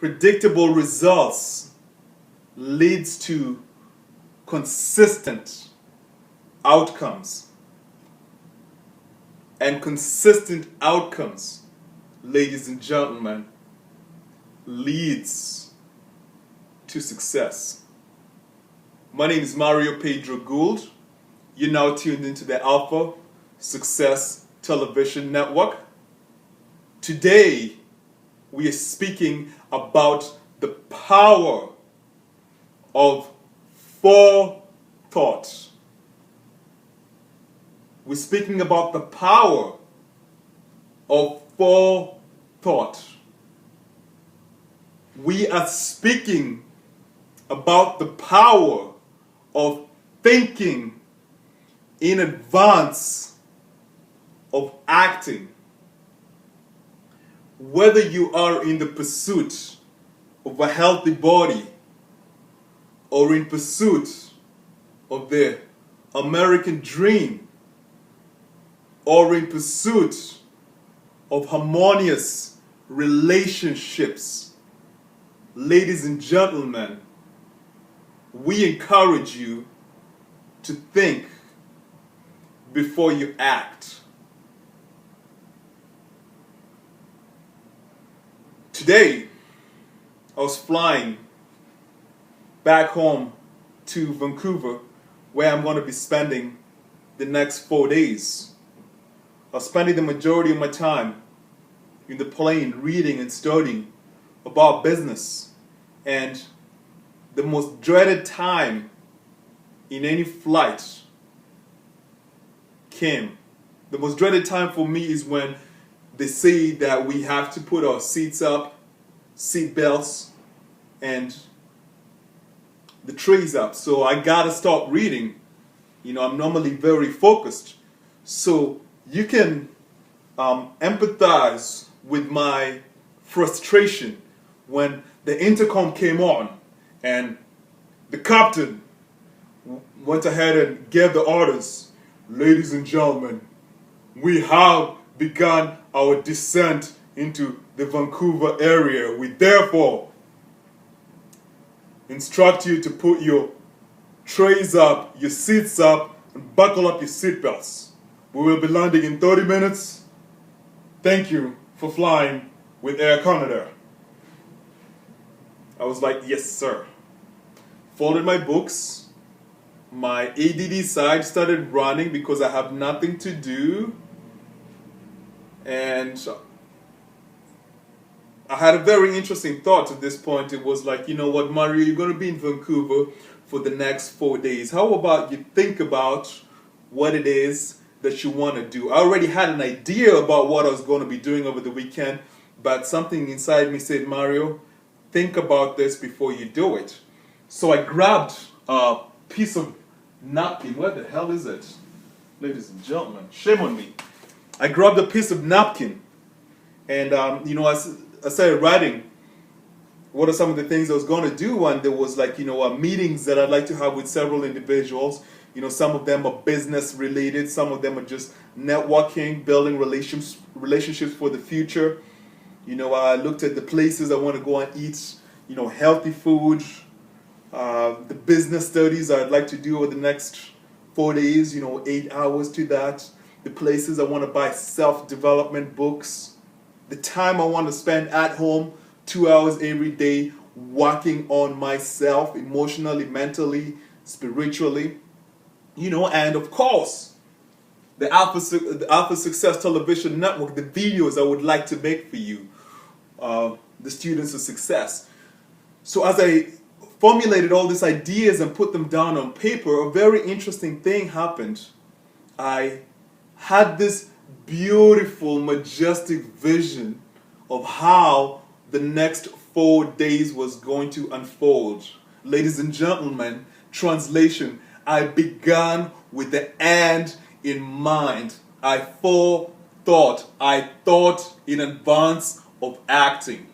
Predictable results leads to consistent outcomes. And consistent outcomes, ladies and gentlemen, leads to success. My name is Mario Pedro Gould. You're now tuned into the Alpha Success Television Network. Today, we are speaking about the power of forethought. We're speaking about the power of forethought. We are speaking about the power of thinking in advance of acting. Whether you are in the pursuit of a healthy body or in pursuit of the American dream or in pursuit of harmonious relationships, ladies and gentlemen, we encourage you to think before you act. Today, I was flying back home to Vancouver, where I'm going to be spending the next 4 days. I was spending the majority of my time in the plane reading and studying about business. And the most dreaded time in any flight came. The most dreaded time for me is when they say that we have to put our seats up, seat belts, and the trays up. So I gotta stop reading. I'm normally very focused. So you can empathize with my frustration when the intercom came on and the captain went ahead and gave the orders. Ladies and gentlemen, we have begun our descent into the Vancouver area. We therefore instruct you to put your trays up, your seats up, and buckle up your seatbelts. We will be landing in 30 minutes. Thank you for flying with Air Canada. I was like, yes, sir. Folded my books. My ADD side started running because I have nothing to do. And I had a very interesting thought at this point. It was like, you know what, Mario, you're going to be in Vancouver for the next 4 days. How about you think about what it is that you want to do? I already had an idea about what I was going to be doing over the weekend, but something inside me said, Mario, think about this before you do it. So I grabbed a piece of napkin. Where the hell is it? Ladies and gentlemen, shame on me. I grabbed a piece of napkin and, I started writing what are some of the things I was going to do. And there was meetings that I'd like to have with several individuals. Some of them are business related. Some of them are just networking, building relationships for the future. I looked at the places I want to go and eat, healthy food. The business studies I'd like to do over the next 4 days, 8 hours to that. The places I want to buy self-development books. The time I want to spend at home, 2 hours every day, working on myself emotionally, mentally, spiritually. And of course, the Alpha Success Television Network, the videos I would like to make for you, the students of success. So as I formulated all these ideas and put them down on paper, a very interesting thing happened. I had this beautiful, majestic vision of how the next 4 days was going to unfold. Ladies and gentlemen, translation, I began with the end in mind. I forethought. I thought in advance of acting.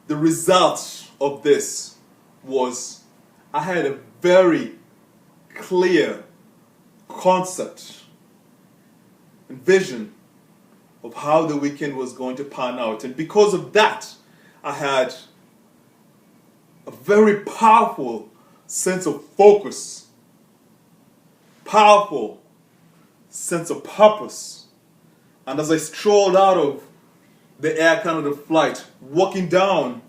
The result of this was I had a very clear concept and vision of how the weekend was going to pan out. And because of that, I had a very powerful sense of focus, powerful sense of purpose. And as I strolled out of the Air Canada flight, walking down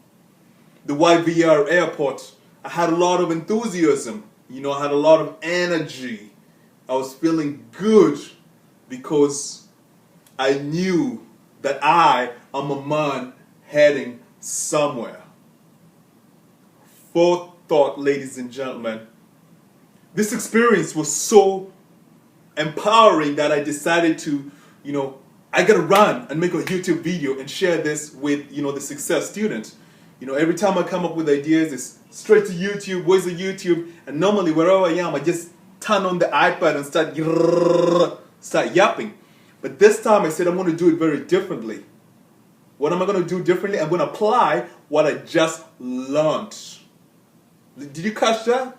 the YVR airport, I had a lot of enthusiasm. I had a lot of energy. I was feeling good because I knew that I am a man heading somewhere. Forethought, ladies and gentlemen. This experience was so empowering that I decided to, I gotta run and make a YouTube video and share this with, the success student. Every time I come up with ideas, it's straight to YouTube. Where's the YouTube? And normally, wherever I am, I just turn on the iPad and start yapping. But this time I said I'm going to do it very differently. What am I going to do differently? I'm going to apply what I just learned. Did you catch that?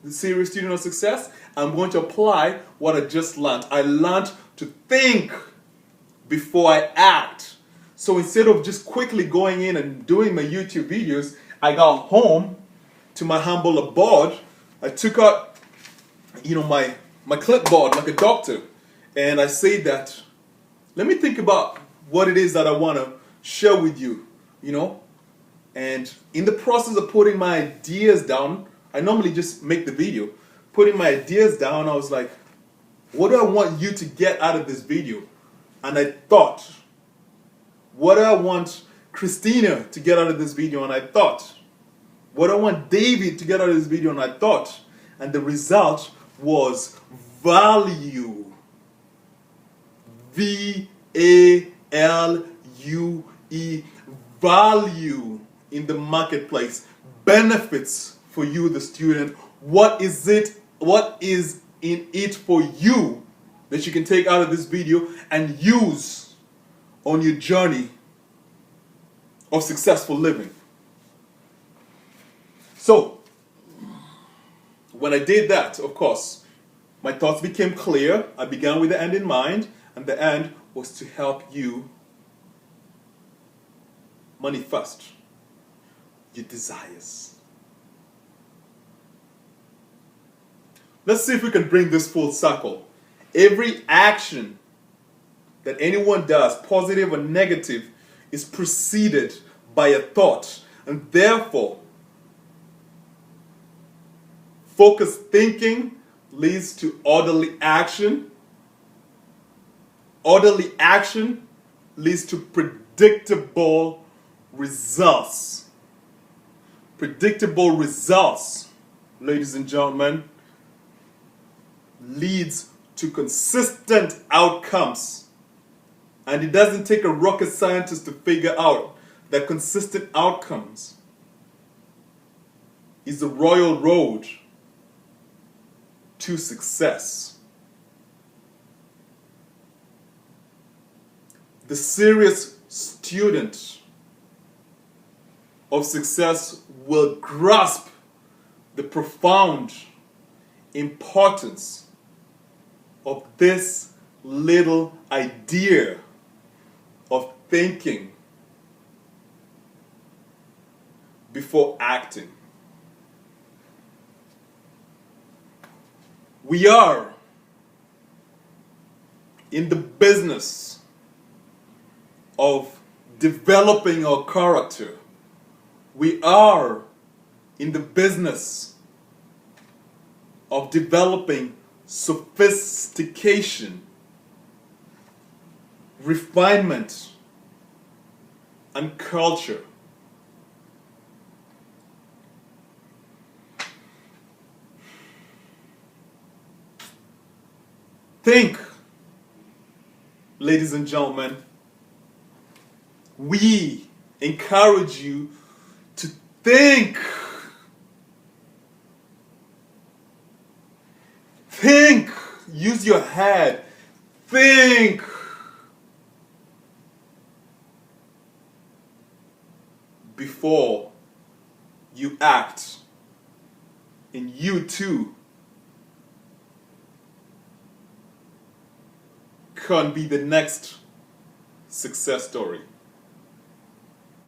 The serious student of success? I'm going to apply what I just learned. I learned to think before I act. So instead of just quickly going in and doing my YouTube videos, I got home to my humble abode. I took out, my clipboard like a doctor, and I said that, let me think about what it is that I want to share with you, And in the process of putting my ideas down, I normally just make the video. Putting my ideas down, I was like, what do I want you to get out of this video? And I thought, what do I want Christina to get out of this video? And I thought, what do I want David to get out of this video? And I thought, and the result was value. V-A-L-U-E. Value in the marketplace. Benefits for you, the student. What is in it for you that you can take out of this video and use on your journey of successful living? So, when I did that, of course, my thoughts became clear. I began with the end in mind, and the end was to help you manifest your desires. Let's see if we can bring this full circle. Every action that anyone does, positive or negative, is preceded by a thought. And therefore, focused thinking leads to orderly action. Orderly action leads to predictable results. Predictable results, ladies and gentlemen, leads to consistent outcomes. And it doesn't take a rocket scientist to figure out that consistent outcomes is the royal road to success. The serious student of success will grasp the profound importance of this little idea of thinking before acting. We are in the business of developing our character. We are in the business of developing sophistication, refinement, and culture. Think, ladies and gentlemen, we encourage you to think. Think. Use your head. Think. Before you act. And you too can be the next success story.